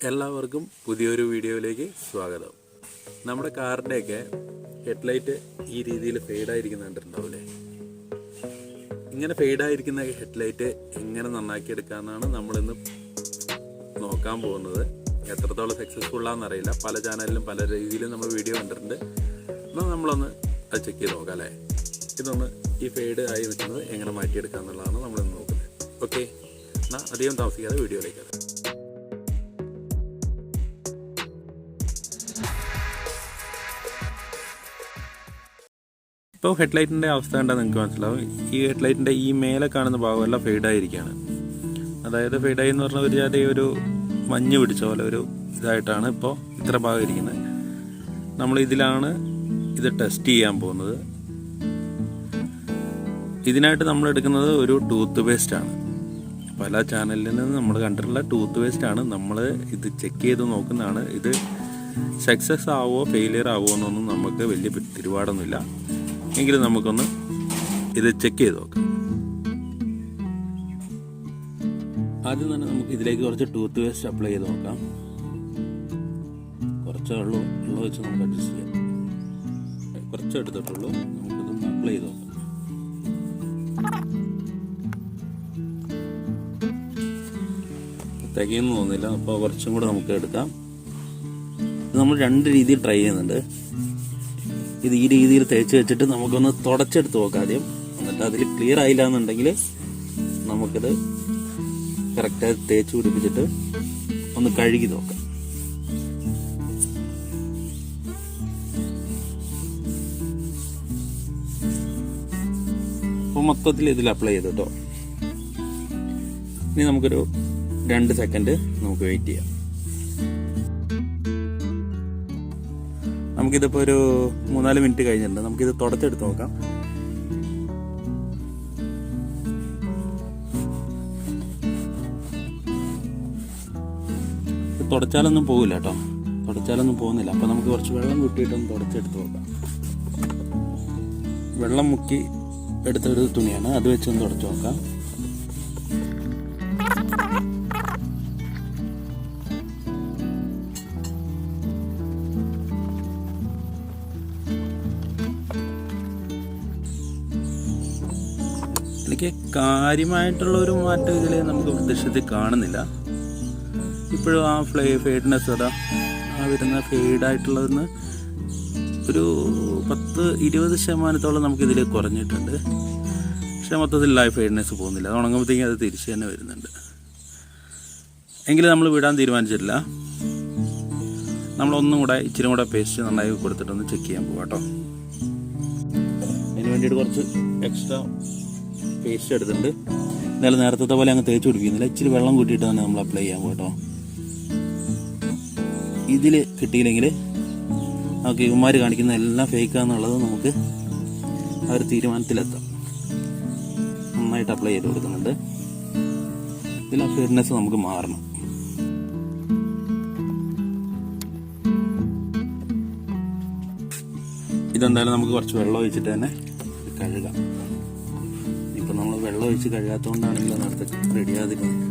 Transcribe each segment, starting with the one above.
എല്ലാവർക്കും പുതിയൊരു വീഡിയോയിലേക്ക് സ്വാഗതം. നമ്മുടെ കാറിൻ്റെയൊക്കെ ഹെഡ്ലൈറ്റ് ഈ രീതിയിൽ ഫെയ്ഡായിരിക്കുന്ന കണ്ടിട്ടുണ്ടാവില്ലേ? ഇങ്ങനെ ഫെയ്ഡായിരിക്കുന്ന ഹെഡ്ലൈറ്റ് എങ്ങനെ നന്നാക്കി എടുക്കാമെന്നാണ് നമ്മളിന്ന് നോക്കാൻ പോകുന്നത്. എത്രത്തോളം സക്സസ്ഫുള്ളാണെന്നറിയില്ല. പല ചാനലിലും പല രീതിയിലും നമ്മൾ വീഡിയോ കണ്ടിട്ടുണ്ട്. എന്നാൽ നമ്മളൊന്ന് അത് ചെക്ക് ചെയ്ത് നോക്കാം അല്ലേ. ഇതൊന്ന് ഈ ഫെയ്ഡ് ആയി നിൽക്കുന്നത് എങ്ങനെ മാറ്റിയെടുക്കുക എന്നുള്ളതാണ് നമ്മളിന്ന് നോക്കുന്നത്. ഓക്കെ, എന്നാൽ അധികം താമസിക്കാതെ വീഡിയോയിലേക്ക്. ഇപ്പോൾ ഹെഡ്ലൈറ്റിൻ്റെ അവസ്ഥ കണ്ടാൽ നിങ്ങൾക്ക് മനസ്സിലാവും. ഈ ഹെഡ്ലൈറ്റിൻ്റെ ഈ മേലെ കാണുന്ന ഭാഗമെല്ലാം ഫെയ്ഡായിരിക്കുകയാണ്. അതായത് ഫെയ്ഡായി എന്ന് പറഞ്ഞാൽ ഒരു ജാതി ഒരു മഞ്ഞ് പിടിച്ച പോലെ ഒരു ഇതായിട്ടാണ് ഇപ്പോൾ ഇത്ര ഭാഗം ഇരിക്കുന്നത്. നമ്മളിതിലാണ് ഇത് ടെസ്റ്റ് ചെയ്യാൻ പോകുന്നത്. ഇതിനായിട്ട് നമ്മൾ എടുക്കുന്നത് ഒരു ടൂത്ത് പേസ്റ്റാണ്. പല ചാനലിൽ നിന്ന് നമ്മൾ കണ്ടിട്ടുള്ള ടൂത്ത് പേസ്റ്റാണ് നമ്മൾ ഇത് ചെക്ക് ചെയ്ത് നോക്കുന്നതാണ്. ഇത് സക്സസ് ആവുമോ ഫെയിലിയർ ആവുമോ എന്നൊന്നും നമുക്ക് വലിയ തിരുപാടൊന്നുമില്ല. എങ്കിലും നമുക്കൊന്ന് ഇത് ചെക്ക് ചെയ്ത് നോക്കാം. ആദ്യം തന്നെ നമുക്ക് ഇതിലേക്ക് കുറച്ച് ടൂത്ത് പേസ്റ്റ് അപ്ലൈ ചെയ്ത് നോക്കാം. കുറച്ച് വെള്ളം വെച്ച് നമുക്ക് അഡ്ജസ്റ്റ് ചെയ്യാം. കുറച്ച് എടുത്തിട്ടുള്ളൂ, നമുക്കിതൊന്ന് അപ്ലൈ ചെയ്ത് നോക്കാം. തികയെന്ന് തോന്നുന്നില്ല, അപ്പോൾ കുറച്ചും കൂടെ നമുക്ക് എടുക്കാം. നമ്മൾ രണ്ട് രീതിയിൽ ട്രൈ ചെയ്യുന്നുണ്ട്. ഇത് ഈ രീതിയിൽ തേച്ച് വെച്ചിട്ട് നമുക്കൊന്ന് തുടച്ചെടുത്ത് നോക്കാം ആദ്യം. എന്നിട്ട് അതിൽ ക്ലിയർ ആയില്ല എന്നുണ്ടെങ്കിൽ നമുക്കിത് കറക്റ്റായി തേച്ച് പിടിപ്പിച്ചിട്ട് ഒന്ന് കഴുകി നോക്കാം. അപ്പോൾ മൊത്തത്തിൽ ഇതിൽ അപ്ലൈ ചെയ്തു കേട്ടോ. ഇനി നമുക്കൊരു 2 സെക്കൻഡ് നമുക്ക് വെയിറ്റ് ചെയ്യാം. നമുക്കിതിപ്പോൾ ഒരു 3-4 മിനിറ്റ് കഴിഞ്ഞിട്ടുണ്ട്. നമുക്കിത് തുടച്ചെടുത്ത് നോക്കാം. തുടച്ചാലൊന്നും പോകില്ല കേട്ടോ, തുടച്ചാലൊന്നും പോകുന്നില്ല. അപ്പം നമുക്ക് കുറച്ച് വെള്ളം കൂട്ടിയിട്ടൊന്ന് തുടച്ചെടുത്ത് നോക്കാം. വെള്ളം മുക്കി എടുത്തൊരു തുണിയാണ്, അത് വെച്ചൊന്ന് തുടച്ച് നോക്കാം. എനിക്ക് കാര്യമായിട്ടുള്ള ഒരു മാറ്റം ഇതിൽ നമുക്ക് പ്രത്യക്ഷത്തിൽ കാണുന്നില്ല. ഇപ്പോഴും ആ ഫെയ്ഡ്നെസ് അതാ ആ വരുന്ന ഫെയ്ഡായിട്ടുള്ളതെന്ന് ഒരു 10-20% നമുക്കിതിൽ കുറഞ്ഞിട്ടുണ്ട്. പക്ഷെ മൊത്തത്തിൽ ലൈഫ് ഫെയ്ഡ്നെസ് പോകുന്നില്ല. അത് ഉണങ്ങുമ്പോഴത്തേക്കും അത് തിരിച്ച് തന്നെ വരുന്നുണ്ട്. എങ്കിലും നമ്മൾ വിടാൻ തീരുമാനിച്ചിട്ടില്ല. നമ്മളൊന്നും കൂടെ ഇച്ചിരി കൂടെ പേസ്റ്റ് നന്നായി കൊടുത്തിട്ടൊന്ന് ചെക്ക് ചെയ്യാൻ പോകാം കേട്ടോ. അതിന് വേണ്ടിയിട്ട് കുറച്ച് എക്സ്ട്രാ പേസ്റ്റ് എടുത്തിട്ടുണ്ട്. എന്നാലും നേരത്തെ പോലെ അങ്ങ് തേച്ച് പിടിപ്പിക്കുന്നില്ല. ഇച്ചിരി വെള്ളം കൂട്ടിയിട്ട് തന്നെ നമ്മൾ അപ്ലൈ ചെയ്യാൻ പോട്ടോ. ഇതിൽ കിട്ടിയില്ലെങ്കിൽ നമുക്ക് ഇവന്മാർ കാണിക്കുന്ന എല്ലാം ഫേക്കാന്നുള്ളത് നമുക്ക് ആ ഒരു തീരുമാനത്തിലെത്താം. നന്നായിട്ട് അപ്ലൈ ചെയ്ത് കൊടുക്കുന്നുണ്ട്. ഇതിൽ ആ ഫെയർനെസ് നമുക്ക് മാറണം. ഇതെന്തായാലും നമുക്ക് കുറച്ച് വെള്ളം ഒഴിച്ചിട്ട് തന്നെ കഴുകാം. ഇപ്പം നമ്മൾ വെള്ളം ഒഴിച്ച് കഴുകാത്തതുകൊണ്ടാണെങ്കിലും നേരത്തെ റെഡിയാതിരുന്നത്.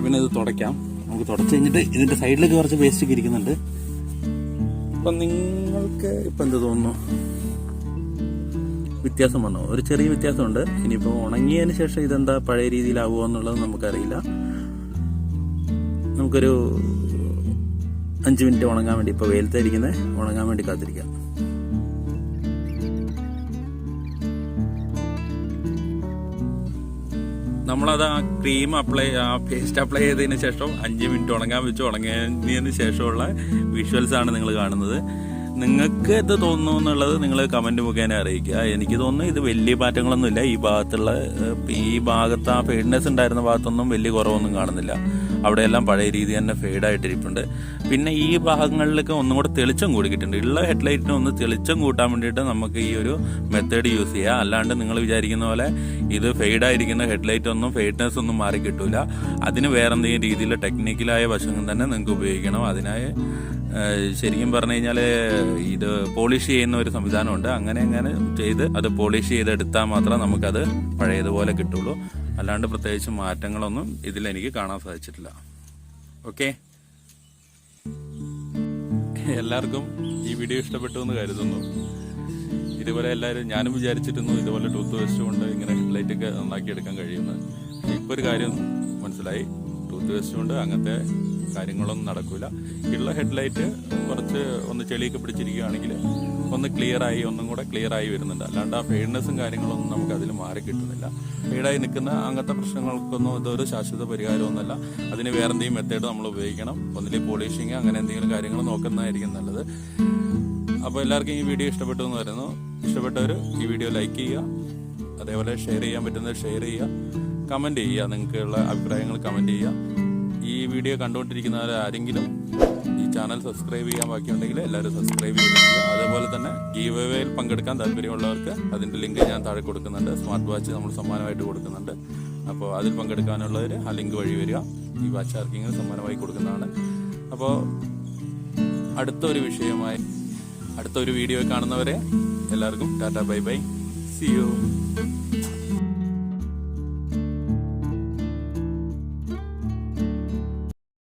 പിന്നെ ഇത് തുടയ്ക്കാം. നമുക്ക് തുടച്ച് കഴിഞ്ഞിട്ട് ഇതിന്റെ സൈഡിലേക്ക് കുറച്ച് വേസ്റ്റ് ഒക്കെ ഇരിക്കുന്നുണ്ട്. അപ്പം നിങ്ങൾക്ക് ഇപ്പം എന്ത് തോന്നുന്നു? വ്യത്യാസം വന്നോ? ഒരു ചെറിയ വ്യത്യാസമുണ്ട്. ഇനിയിപ്പോൾ ഉണങ്ങിയതിന് ശേഷം ഇതെന്താ പഴയ രീതിയിലാവുമോ എന്നുള്ളത് നമുക്കറിയില്ല. നമുക്കൊരു 5 മിനിറ്റ് ഉണങ്ങാൻ വേണ്ടി, ഇപ്പോൾ വെയിലത്തെ ഇരിക്കുന്നത് ഉണങ്ങാൻ വേണ്ടി കാത്തിരിക്കാം. നമ്മളത് ആ ക്രീം പേസ്റ്റ് അപ്ലൈ ചെയ്തതിന് ശേഷം 5 മിനിറ്റ് ഉണങ്ങാൻ വെച്ച് ഉണങ്ങിയതിന് ശേഷമുള്ള വിഷ്വൽസാണ് നിങ്ങൾ കാണുന്നത്. നിങ്ങൾക്ക് ഇത് തോന്നുന്നു എന്നുള്ളത് നിങ്ങൾ കമൻറ്റ് മുഖേന അറിയിക്കുക. എനിക്ക് തോന്നുന്നു ഇത് വലിയ മാറ്റങ്ങളൊന്നുമില്ല. ഈ ഭാഗത്ത് ആ ഫെയ്ഡ്നെസ് ഉണ്ടായിരുന്ന ഭാഗത്തൊന്നും വലിയ കുറവൊന്നും കാണുന്നില്ല. അവിടെയെല്ലാം പഴയ രീതി തന്നെ ഫെയ്ഡായിട്ടിരിപ്പുണ്ട്. പിന്നെ ഈ ഭാഗങ്ങളിലൊക്കെ ഒന്നും കൂടെ തെളിച്ചം കൂടിയിട്ടുണ്ട്. ഉള്ള ഹെഡ്ലൈറ്റിന് ഒന്ന് തെളിച്ചം കൂട്ടാൻ വേണ്ടിയിട്ട് നമുക്ക് ഈ ഒരു മെത്തേഡ് യൂസ് ചെയ്യാം. അല്ലാണ്ട് നിങ്ങൾ വിചാരിക്കുന്ന പോലെ ഇത് ഫെയ്ഡായിരിക്കുന്ന ഹെഡ്ലൈറ്റ് ഒന്നും ഫെയ്ഡ്നെസ് ഒന്നും മാറി കിട്ടൂല. അതിന് വേറെ എന്തെങ്കിലും രീതിയിൽ ടെക്നിക്കലായ വശങ്ങൾ തന്നെ നിങ്ങൾക്ക് ഉപയോഗിക്കണം. അതിനായി ശരിക്കും പറഞ്ഞു കഴിഞ്ഞാൽ ഇത് പോളിഷ് ചെയ്യുന്ന ഒരു സംവിധാനമുണ്ട്. അങ്ങനെ ചെയ്ത് അത് പോളിഷ് ചെയ്തെടുത്താൽ മാത്രമേ നമുക്കത് പഴയതുപോലെ കിട്ടുള്ളൂ. അല്ലാണ്ട് പ്രത്യേകിച്ച് മാറ്റങ്ങളൊന്നും ഇതിലെനിക്ക് കാണാൻ സാധിച്ചിട്ടില്ല. ഓക്കെ, എല്ലാവർക്കും ഈ വീഡിയോ ഇഷ്ടപ്പെട്ടു എന്ന് കരുതുന്നു. ഇതുപോലെ എല്ലാവരും, ഞാനും വിചാരിച്ചിരുന്നു ഇതുപോലെ ടൂത്ത് പേസ്റ്റ് കൊണ്ട് ഇങ്ങനെ ഹെഡ്ലൈറ്റൊക്കെ നന്നാക്കിയെടുക്കാൻ കഴിയുമെന്ന്. ഇപ്പോൾ ഒരു കാര്യം മനസ്സിലായി, ടൂത്ത് പേസ്റ്റ് കൊണ്ട് അങ്ങനത്തെ കാര്യങ്ങളൊന്നും നടക്കില്ല. ഉള്ള ഹെഡ്ലൈറ്റ് കുറച്ച് ഒന്ന് ചെളിയൊക്കെ പിടിച്ചിരിക്കുകയാണെങ്കിൽ ഒന്നും കൂടെ ക്ലിയർ ആയി വരുന്നുണ്ട്. അല്ലാണ്ട് ആ ഫെയ്ഡ്നെസ്സും കാര്യങ്ങളൊന്നും നമുക്ക് അതിൽ മാറി കിട്ടുന്നില്ല. ഫെയ്ഡായി നിൽക്കുന്ന അങ്ങനത്തെ പ്രശ്നങ്ങൾക്കൊന്നും ഇതൊരു ശാശ്വത പരിഹാരമൊന്നുമല്ല. അതിന് വേറെ എന്തെങ്കിലും മെത്തേഡ് നമ്മൾ ഉപയോഗിക്കണം. ഒന്നിലേക്ക് പോളിഷിങ് അങ്ങനെ എന്തെങ്കിലും കാര്യങ്ങൾ നോക്കുന്നതായിരിക്കും നല്ലത്. അപ്പോൾ എല്ലാവർക്കും ഈ വീഡിയോ ഇഷ്ടപ്പെട്ടു എന്ന് പറയുന്നു. ഇഷ്ടപ്പെട്ടവർ ഈ വീഡിയോ ലൈക്ക് ചെയ്യുക, അതേപോലെ ഷെയർ ചെയ്യാൻ പറ്റുന്നത് ഷെയർ ചെയ്യുക, കമൻറ്റ് ചെയ്യുക, നിങ്ങൾക്കുള്ള അഭിപ്രായങ്ങൾ കമൻറ്റ് ചെയ്യുക. ഈ വീഡിയോ കണ്ടുകൊണ്ടിരിക്കുന്നവർ ആരെങ്കിലും ഈ ചാനൽ സബ്സ്ക്രൈബ് ചെയ്യാൻ ബാക്കിയുണ്ടെങ്കിൽ എല്ലാവരും സബ്സ്ക്രൈബ് ചെയ്യുക. അതേപോലെ തന്നെ ഗീവ് അവേയിൽ പങ്കെടുക്കാൻ താല്പര്യമുള്ളവർക്ക് അതിൻ്റെ ലിങ്ക് ഞാൻ താഴെ കൊടുക്കുന്നുണ്ട്. സ്മാർട്ട് വാച്ച് നമ്മൾ സമ്മാനമായിട്ട് കൊടുക്കുന്നുണ്ട്. അപ്പോൾ അതിൽ പങ്കെടുക്കാനുള്ളവർ ആ ലിങ്ക് വഴി വരിക. ഈ വാച്ച് ആർക്കെങ്കിലും സമ്മാനമായി കൊടുക്കുന്നതാണ്. അപ്പോൾ അടുത്തൊരു വീഡിയോ കാണുന്നവരെ എല്ലാവർക്കും tata bye bye, see U.